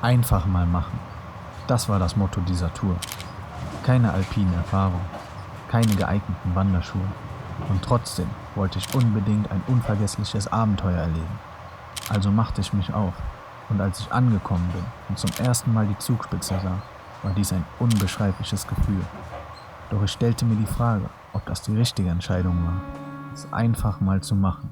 Einfach mal machen. Das war das Motto dieser Tour. Keine alpine Erfahrung, keine geeigneten Wanderschuhe. Und trotzdem wollte ich unbedingt ein unvergessliches Abenteuer erleben. Also machte ich mich auf. Und als ich angekommen bin und zum ersten Mal die Zugspitze sah, war dies ein unbeschreibliches Gefühl. Doch ich stellte mir die Frage, ob das die richtige Entscheidung war, es einfach mal zu machen.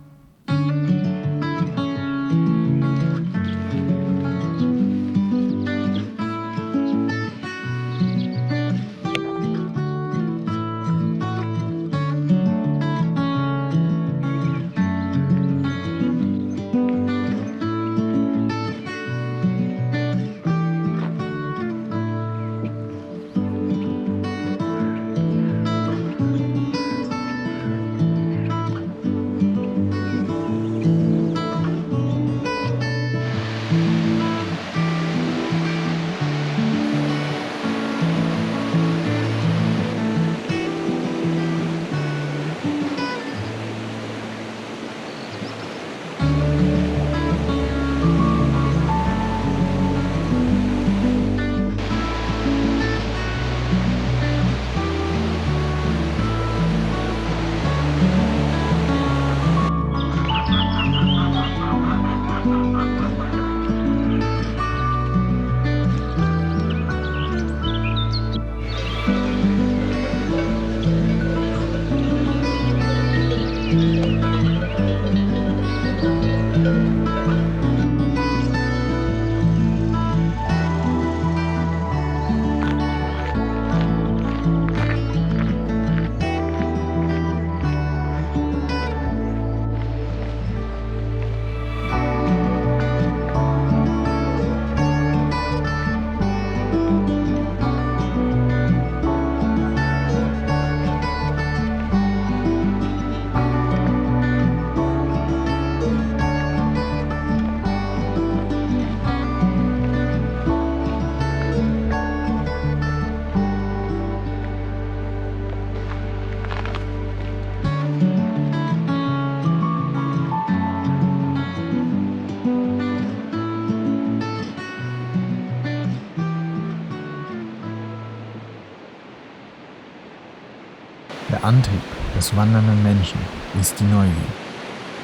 Der Antrieb des wandernden Menschen ist die Neugier.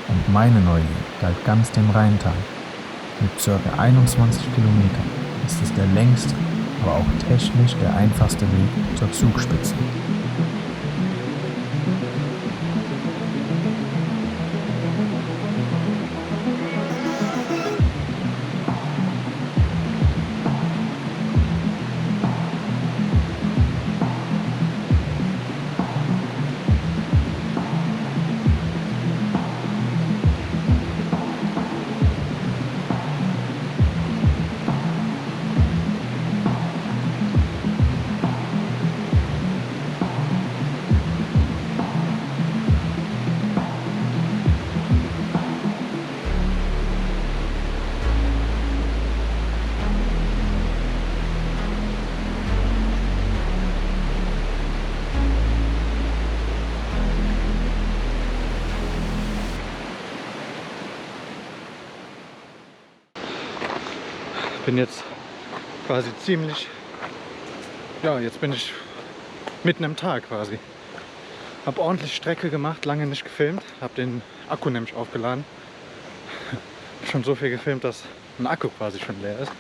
Und meine Neugier galt ganz dem Rheintal. Mit ca. 21 Kilometern ist es der längste, aber auch technisch der einfachste Weg zur Zugspitze. Bin jetzt quasi jetzt bin ich mitten im Tag quasi. Hab ordentlich Strecke gemacht, lange nicht gefilmt, hab den Akku nämlich aufgeladen. Schon so viel gefilmt, dass ein Akku quasi schon leer ist.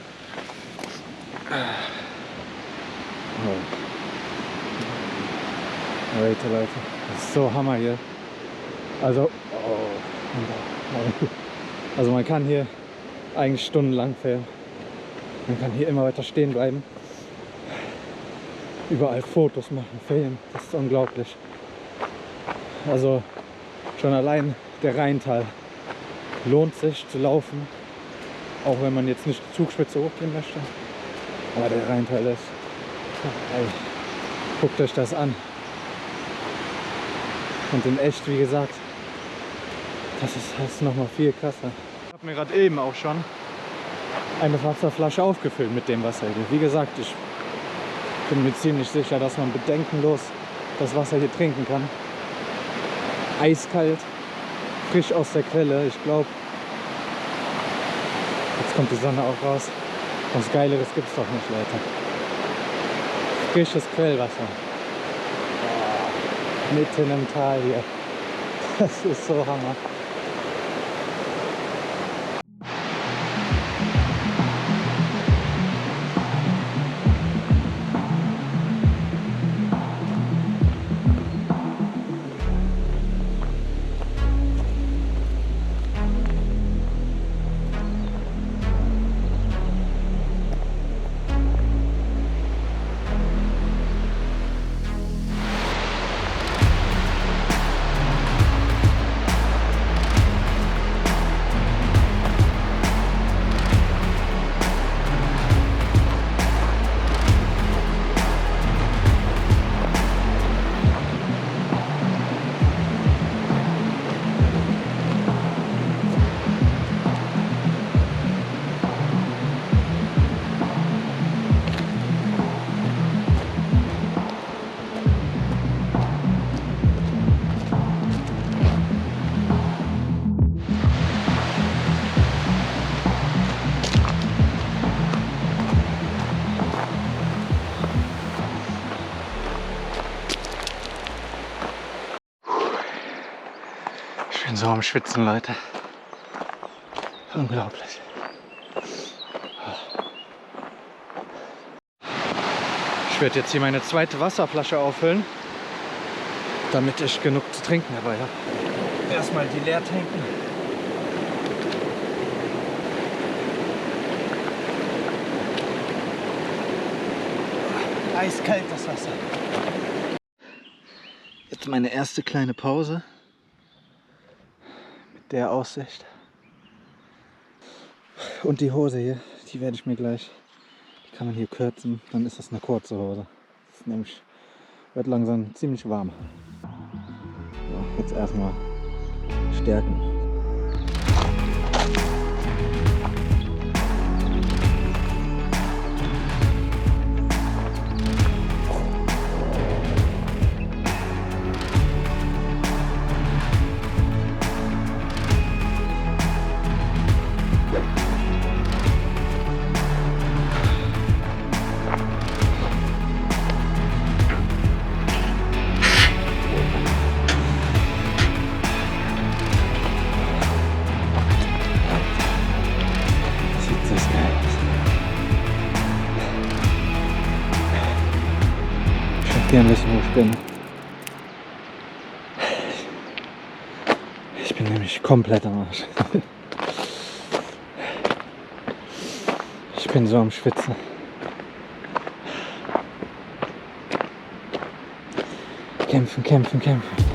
Leute, das ist so Hammer hier. Also man kann hier eigentlich stundenlang filmen. Man kann hier immer weiter stehen bleiben. Überall Fotos machen, filmen. Das ist unglaublich. Also schon allein der Rheintal lohnt sich zu laufen. Auch wenn man jetzt nicht die Zugspitze hochgehen möchte. Aber der Rheintal ist... Ey, guckt euch das an. Und in echt, wie gesagt, das ist noch mal viel krasser. Ich habe mir gerade eben auch schon eine Wasserflasche aufgefüllt mit dem Wasser hier. Wie gesagt, ich bin mir ziemlich sicher, dass man bedenkenlos das Wasser hier trinken kann. Eiskalt, frisch aus der Quelle. Ich glaube, jetzt kommt die Sonne auch raus. Was Geileres gibt's doch nicht, Leute. Frisches Quellwasser. Oh, mitten im Tal hier. Das ist so Hammer. Ich bin so am Schwitzen, Leute. Unglaublich. Ich werde jetzt hier meine zweite Wasserflasche auffüllen, damit ich genug zu trinken dabei habe. Erstmal die leer trinken. Eiskalt das Wasser. Jetzt meine erste kleine Pause. Der Aussicht. Und die Hose hier, die werde ich mir gleich, die kann man hier kürzen, dann ist das eine kurze Hose. Das ist nämlich, wird langsam ziemlich warm. So, jetzt erstmal stärken. Gerne wissen, wo ich bin. Ich bin nämlich komplett am Arsch. Ich bin so am Schwitzen. Kämpfen, kämpfen, kämpfen.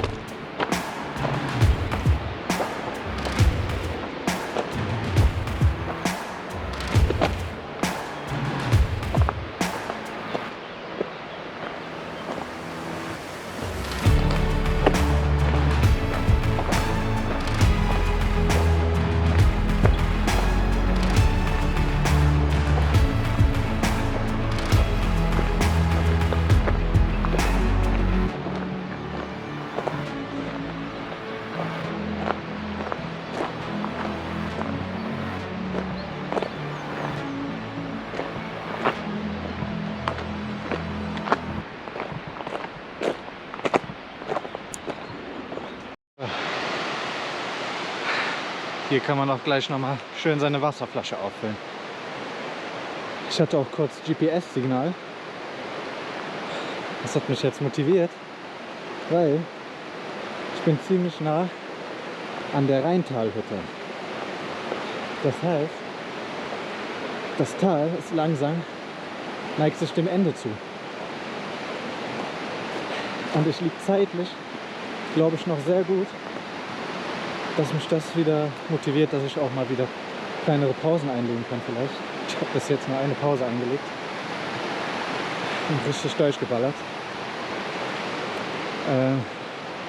Hier kann man auch gleich nochmal schön seine Wasserflasche auffüllen. Ich hatte auch kurz GPS-Signal. Das hat mich jetzt motiviert, weil ich bin ziemlich nah an der Rheintalhütte. Das heißt, das Tal ist langsam, neigt sich dem Ende zu. Und ich liege zeitlich, glaube ich, noch sehr gut, dass mich das wieder motiviert, dass ich auch mal wieder kleinere Pausen einlegen kann vielleicht. Ich habe bis jetzt nur eine Pause eingelegt und richtig durchgeballert.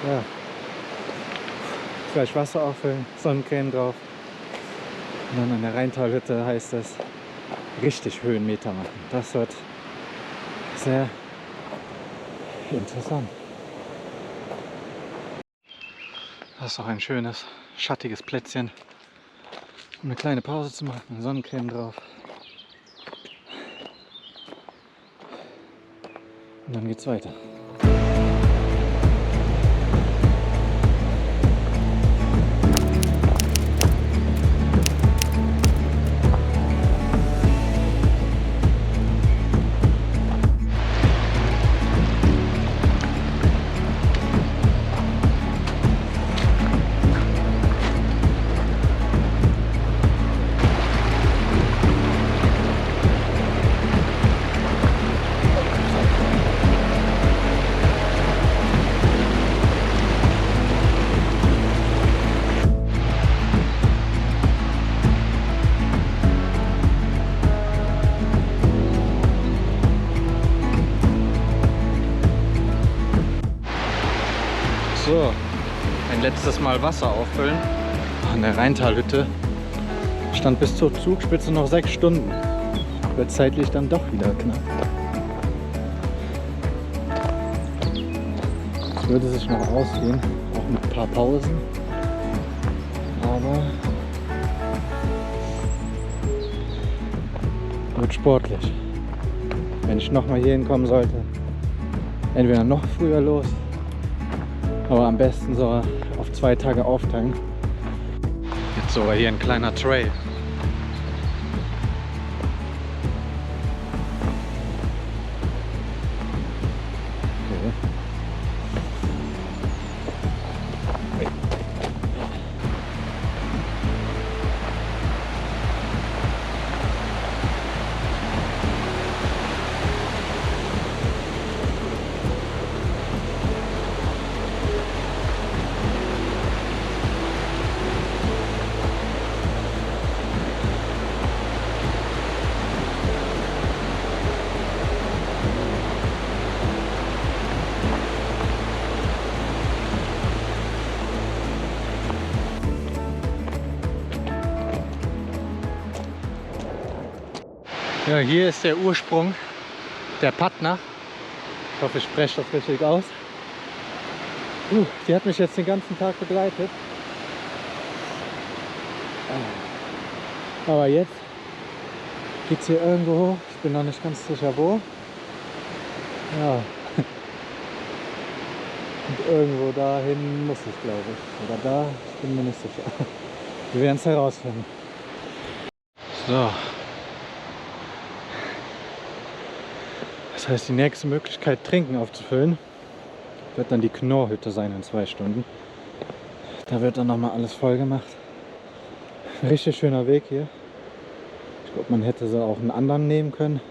Ja. Gleich Wasser auffüllen, Sonnencreme drauf. Und dann an der Rheintalhütte heißt es richtig Höhenmeter machen. Das wird sehr interessant. Das ist auch ein schönes, schattiges Plätzchen, um eine kleine Pause zu machen, Sonnencreme drauf. Und dann geht's weiter. So, ein letztes Mal Wasser auffüllen. An der Rheintalhütte stand bis zur Zugspitze noch 6 Stunden. Wird zeitlich dann doch wieder knapp. Es würde sich noch ausgehen, auch mit ein paar Pausen. Aber wird sportlich. Wenn ich nochmal hier hinkommen sollte, entweder noch früher los, aber am besten so auf 2 Tage aufteilen. Jetzt sogar hier ein kleiner Trail. Okay. Ja, hier ist der Ursprung der Patna. Ich hoffe, ich spreche das richtig aus. Die hat mich jetzt den ganzen Tag begleitet. Aber jetzt geht es hier irgendwo hoch. Ich bin noch nicht ganz sicher wo. Ja. Und irgendwo dahin muss ich, glaube ich. Oder da, ich bin mir nicht sicher. Wir werden es herausfinden. So. Das heißt, die nächste Möglichkeit, Trinken aufzufüllen, wird dann die Knorrhütte sein in 2 Stunden. Da wird dann nochmal alles voll gemacht. Ein richtig schöner Weg hier. Ich glaube, man hätte so auch einen anderen nehmen können.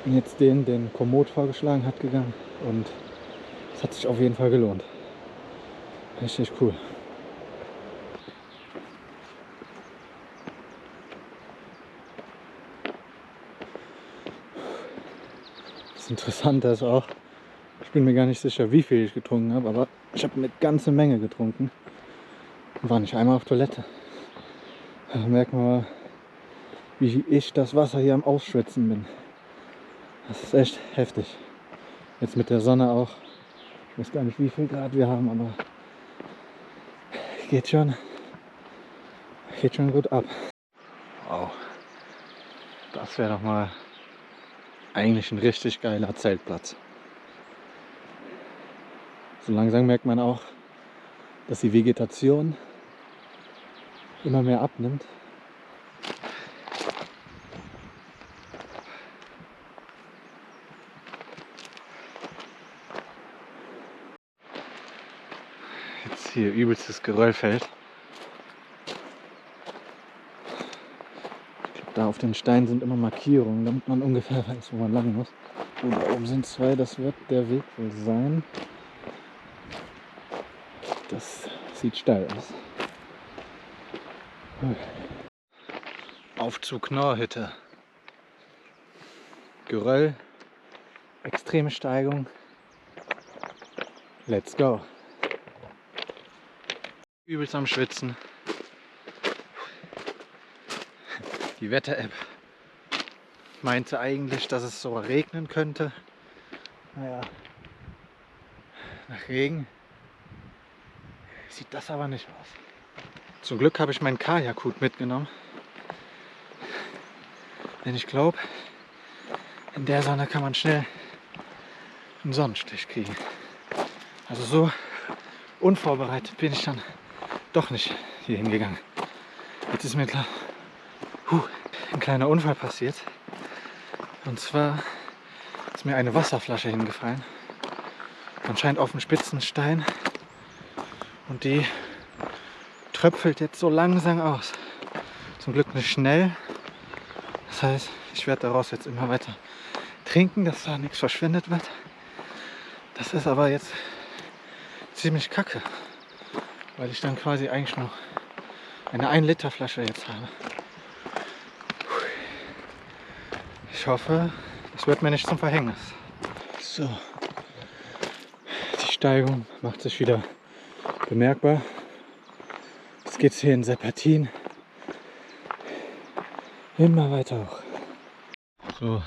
Bin jetzt den Komoot vorgeschlagen hat, gegangen. Und es hat sich auf jeden Fall gelohnt. Richtig cool. Das Interessante ist auch, ich bin mir gar nicht sicher, wie viel ich getrunken habe, aber ich habe eine ganze Menge getrunken und war nicht einmal auf Toilette. Da merkt man mal, wie ich das Wasser hier am Ausschwitzen bin. Das ist echt heftig. Jetzt mit der Sonne auch. Ich weiß gar nicht, wie viel Grad wir haben, aber geht schon gut ab. Wow, das wäre doch mal eigentlich ein richtig geiler Zeltplatz. So langsam merkt man auch, dass die Vegetation immer mehr abnimmt. Jetzt hier übelstes Geröllfeld. Da auf den Steinen sind immer Markierungen, damit man ungefähr weiß, wo man lang muss. Und da oben sind 2, das wird der Weg wohl sein. Das sieht steil aus. Auf zur Knorrhütte. Geröll, extreme Steigung. Let's go. Übelst am Schwitzen. Die Wetter-App meinte eigentlich, dass es so regnen könnte. Naja, nach Regen sieht das aber nicht aus. Zum Glück habe ich meinen Kajakhut mitgenommen. Denn ich glaube, in der Sonne kann man schnell einen Sonnenstich kriegen. Also so unvorbereitet bin ich dann doch nicht hier hingegangen. Jetzt ist mir klar, ein kleiner Unfall passiert. Und zwar ist mir eine Wasserflasche hingefallen. Anscheinend auf einen spitzen Stein. Und die tröpfelt jetzt so langsam aus. Zum Glück nicht schnell. Das heißt, ich werde daraus jetzt immer weiter trinken, dass da nichts verschwendet wird. Das ist aber jetzt ziemlich kacke, weil ich dann quasi eigentlich noch eine 1 Liter Flasche jetzt habe. Ich hoffe, das wird mir nicht zum Verhängnis. So, die Steigung macht sich wieder bemerkbar. Jetzt geht es hier in Serpentin immer weiter hoch. So,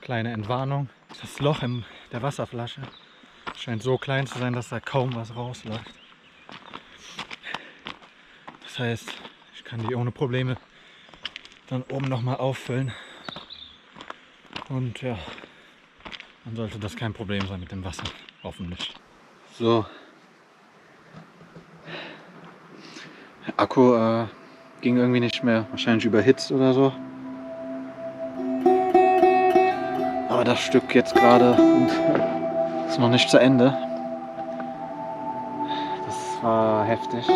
kleine Entwarnung. Das Loch in der Wasserflasche scheint so klein zu sein, dass da kaum was rausläuft. Das heißt, ich kann die ohne Probleme dann oben nochmal auffüllen. Und ja, dann sollte das kein Problem sein mit dem Wasser, hoffentlich. So. Der Akku ging irgendwie nicht mehr, wahrscheinlich überhitzt oder so. Aber das Stück jetzt gerade ist noch nicht zu Ende. Das war heftig.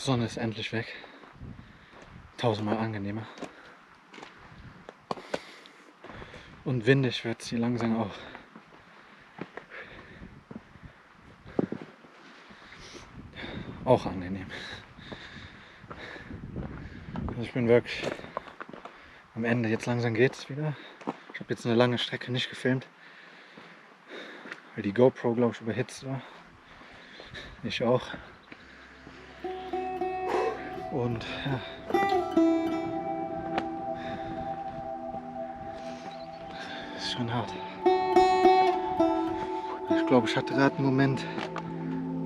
Die Sonne ist endlich weg. 1000-mal angenehmer. Und windig wird es hier langsam auch. Auch angenehm. Also ich bin wirklich am Ende. Jetzt langsam geht es wieder. Ich habe jetzt eine lange Strecke nicht gefilmt, weil die GoPro, glaube ich, überhitzt war. Ich auch. Und ja. Das ist schon hart. Ich glaube, ich hatte gerade einen Moment,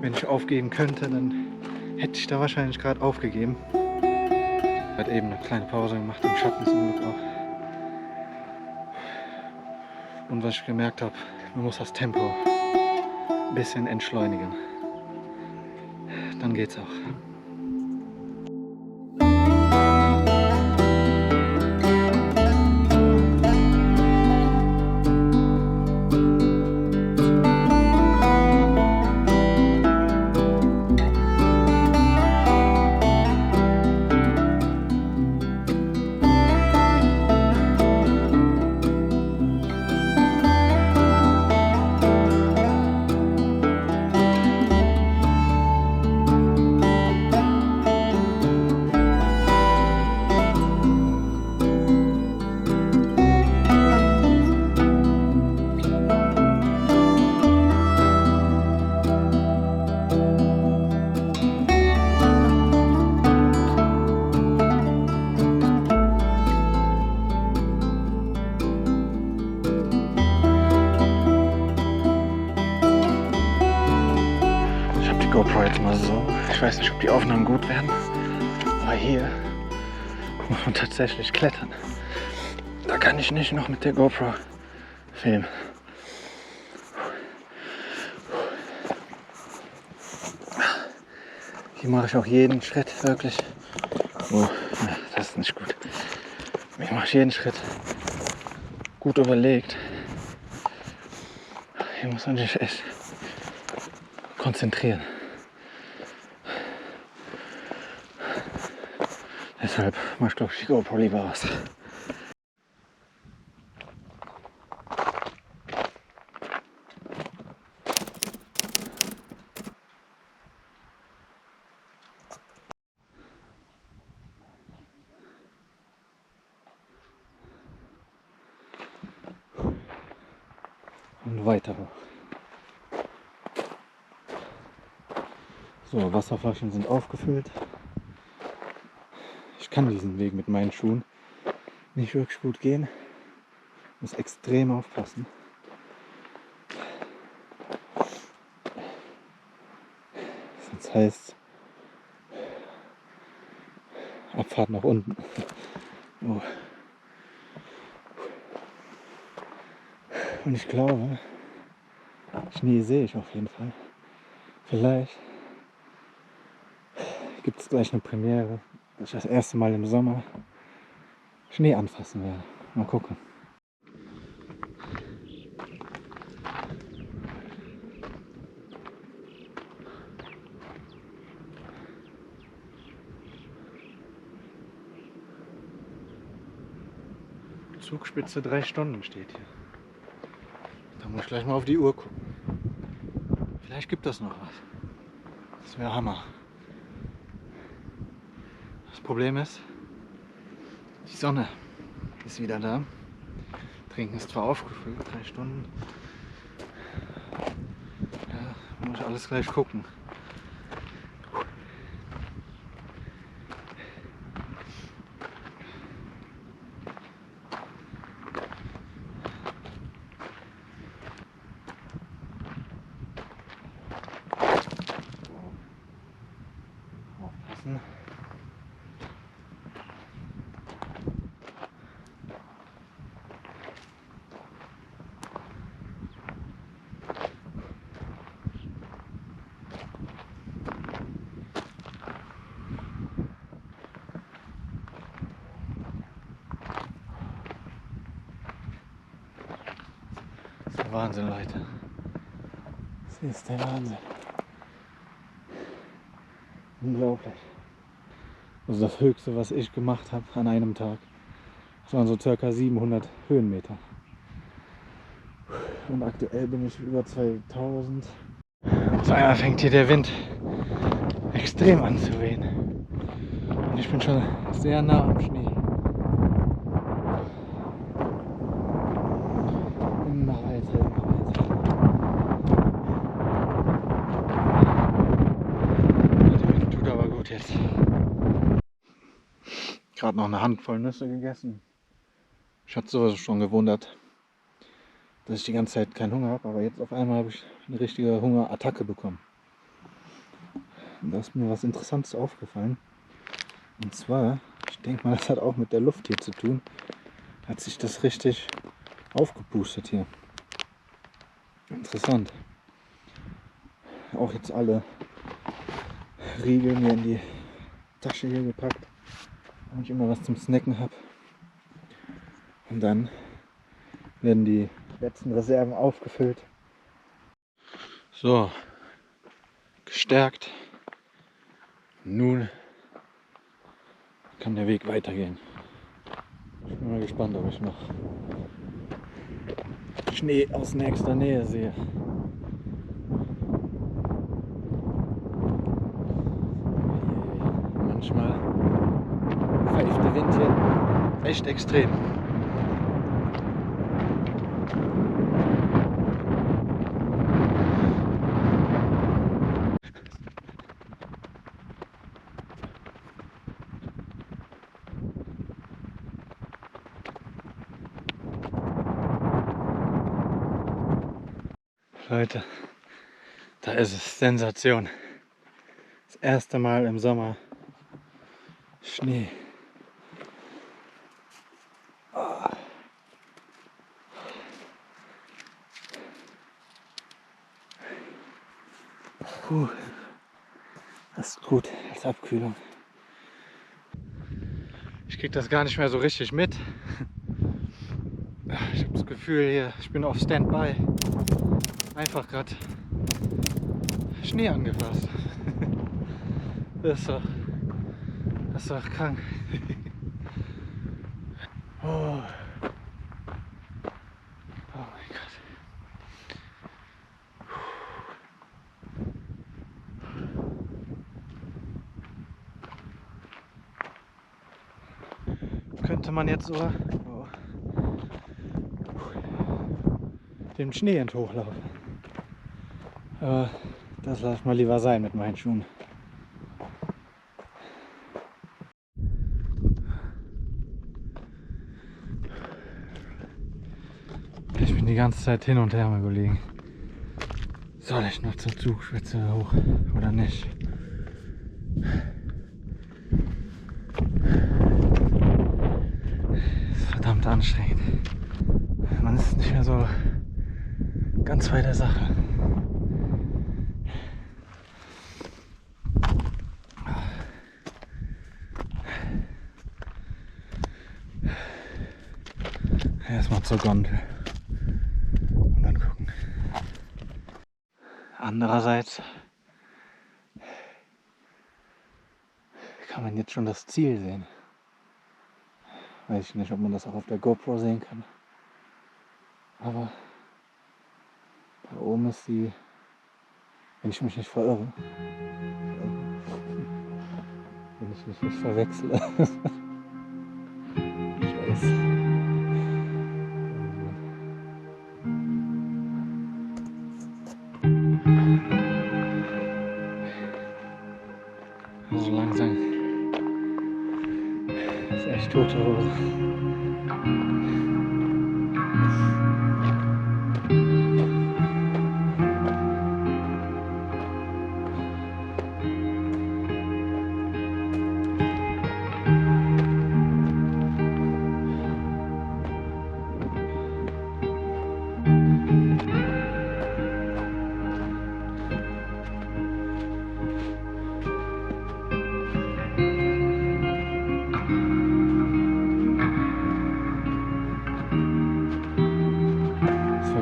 wenn ich aufgeben könnte, dann hätte ich da wahrscheinlich gerade aufgegeben. Ich habe eben eine kleine Pause gemacht, im Schatten zum Glück auch. Und was ich gemerkt habe, man muss das Tempo ein bisschen entschleunigen. Dann geht's auch. habe die GoPro jetzt mal so. Ich weiß nicht, ob die Aufnahmen gut werden. Aber hier muss man tatsächlich klettern. Da kann ich nicht noch mit der GoPro filmen. Hier mache ich auch jeden Schritt wirklich. Oh, das ist nicht gut. Hier mache ich jeden Schritt gut überlegt. Hier muss man sich echt konzentrieren. Deshalb mache ich, glaube ich, die GoPro lieber aus. Und weiter hoch. So, Wasserflaschen sind aufgefüllt. Ich kann diesen Weg mit meinen Schuhen nicht wirklich gut gehen. Muss extrem aufpassen. Das heißt Abfahrt nach unten. Oh. Und ich glaube, Schnee sehe ich auf jeden Fall. Vielleicht gibt es gleich eine Premiere, dass ich das erste Mal im Sommer Schnee anfassen werde. Mal gucken. Zugspitze 3 Stunden steht hier. Da muss ich gleich mal auf die Uhr gucken. Vielleicht gibt das noch was. Das wäre Hammer. Das Problem ist, die Sonne ist wieder da. Trinken ist zwar aufgefüllt, 3 Stunden. Ja, muss ich alles gleich gucken. Aufpassen. Das ist der Wahnsinn, Leute. Das ist der Wahnsinn. Unglaublich. Also das Höchste, was ich gemacht habe an einem Tag, das waren so ca. 700 Höhenmeter. Und aktuell bin ich über 2000. Auf einmal fängt hier der Wind extrem an zu wehen. Und ich bin schon sehr nah am Schnee. Immer weiter, immer weiter. Der Wind tut aber gut jetzt. Gerade noch eine Handvoll Nüsse gegessen. Ich hatte sowas schon gewundert, dass ich die ganze Zeit keinen Hunger habe, aber jetzt auf einmal habe ich eine richtige Hungerattacke bekommen. Und da ist mir was Interessantes aufgefallen. Und zwar, ich denke mal, das hat auch mit der Luft hier zu tun, hat sich das richtig aufgepustet hier. Interessant. Auch jetzt alle Riegel mir in die Tasche hier gepackt, damit ich immer was zum Snacken habe. Und dann werden die letzten Reserven aufgefüllt. So, gestärkt. Nun kann der Weg weitergehen. Ich bin mal gespannt, ob ich noch Schnee aus nächster Nähe sehe. Manchmal pfeift der Wind hier echt extrem. Leute, da ist es. Sensation. erste Mal im Sommer Schnee. Puh, das ist gut als Abkühlung. Ich krieg das gar nicht mehr so richtig mit. Ich habe das Gefühl hier, ich bin auf Standby. Einfach gerade Schnee angefasst. Das ist doch krank. Oh. Oh mein Gott. Könnte man jetzt so dem Schnee hochlaufen. Aber das lasse ich mal lieber sein mit meinen Schuhen. Ich bin die ganze Zeit hin und her mal überlegen, soll ich noch zur Zugspitze hoch oder nicht? Das ist verdammt anstrengend. Man ist nicht mehr so ganz bei der Sache. Erstmal zur Gondel und dann gucken. Andererseits kann man jetzt schon das Ziel sehen. Weiß ich nicht, ob man das auch auf der GoPro sehen kann. Aber da oben ist die, wenn ich mich nicht verirre, wenn ich mich nicht verwechsle. Scheiße. Also langsam ist echt tote Hose.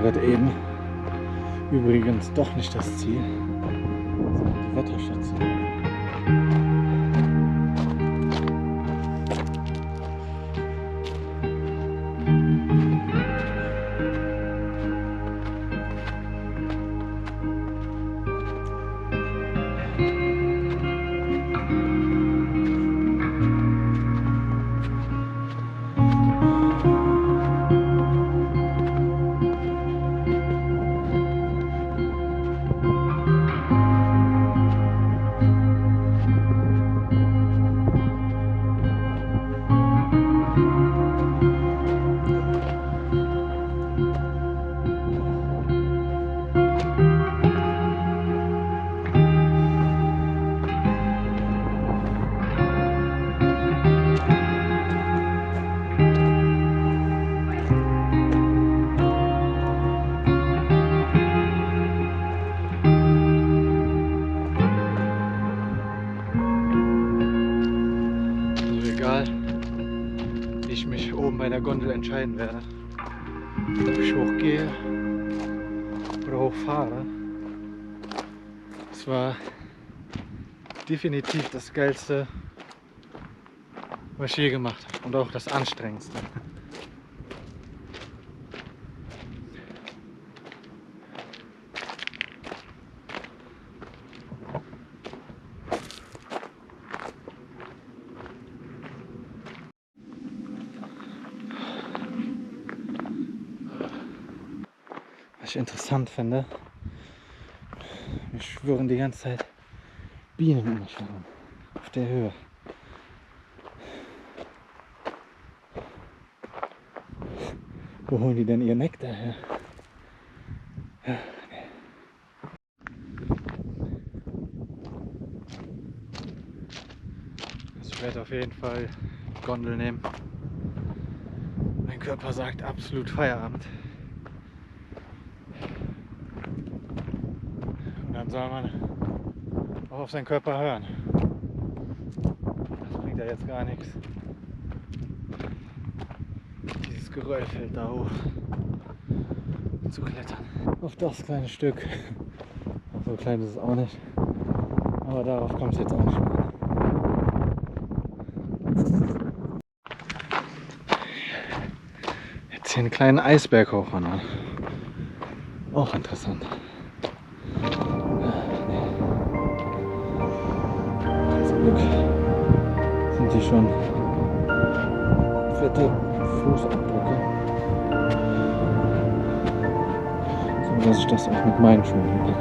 Wird eben übrigens doch nicht das Ziel, sondern die Wetterstation. Wie ich mich oben bei der Gondel entscheiden werde, ob ich hochgehe oder hochfahre. Es war definitiv das Geilste, was ich je gemacht habe und auch das Anstrengendste. Was ich interessant finde, mir schwirren die ganze Zeit Bienen um mich herum, auf der Höhe. Wo holen die denn ihr Nektar her? Ja, nee. Ich werde auf jeden Fall Gondel nehmen. Mein Körper sagt absolut Feierabend. Und dann soll man auch auf seinen Körper hören. Das bringt ja jetzt gar nichts. Dieses Geröll fällt da hoch zu klettern. Auf das kleine Stück. So klein ist es auch nicht. Aber darauf kommt es jetzt auch nicht mehr an. Jetzt hier einen kleinen Eisberg hochwandern. Auch interessant. Zum Glück sind die schon fette Fußabdrücke, so dass ich das auch mit meinen Schuhen hinkriege.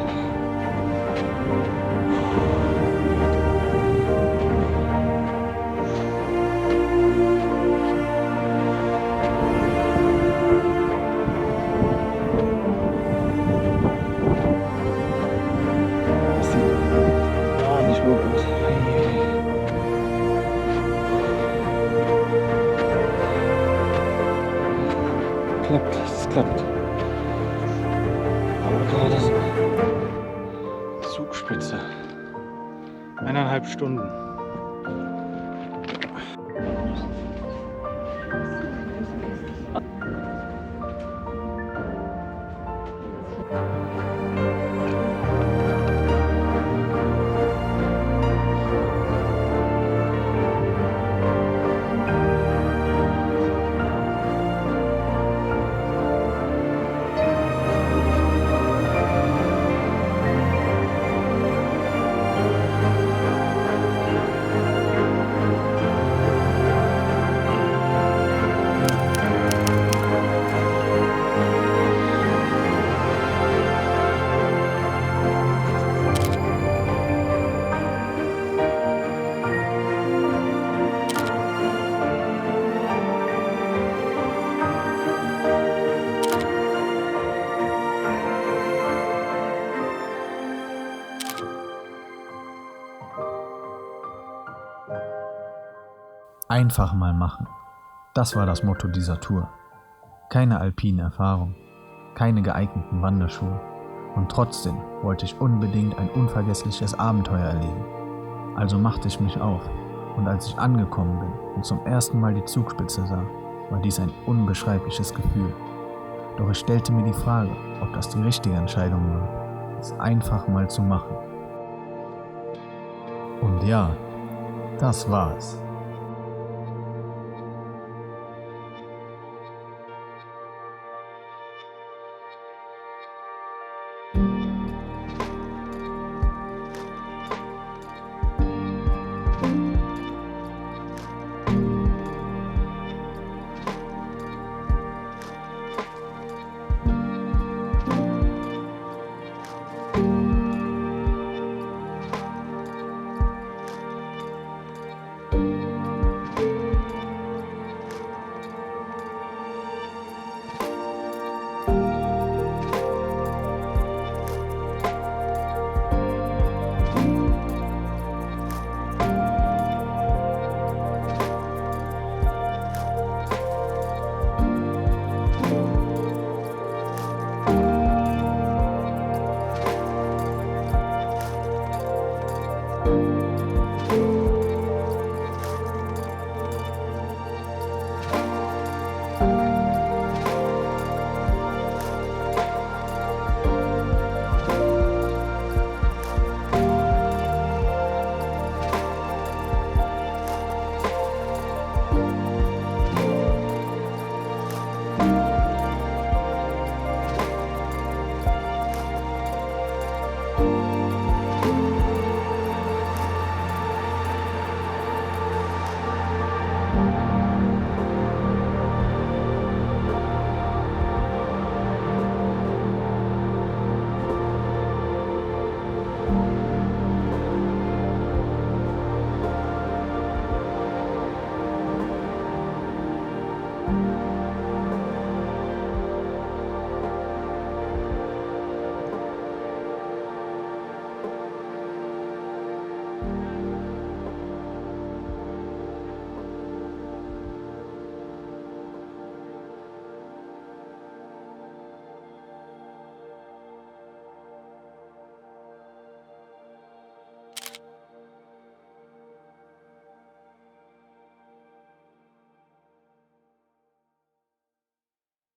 Das sieht gar nicht gut aus. Klappt, es klappt. Aber gerade so. Zugspitze. 1,5 Stunden. Einfach mal machen. Das war das Motto dieser Tour. Keine alpine Erfahrung, keine geeigneten Wanderschuhe. Und trotzdem wollte ich unbedingt ein unvergessliches Abenteuer erleben. Also machte ich mich auf. Und als ich angekommen bin und zum ersten Mal die Zugspitze sah, war dies ein unbeschreibliches Gefühl. Doch ich stellte mir die Frage, ob das die richtige Entscheidung war, es einfach mal zu machen. Und ja, das war's.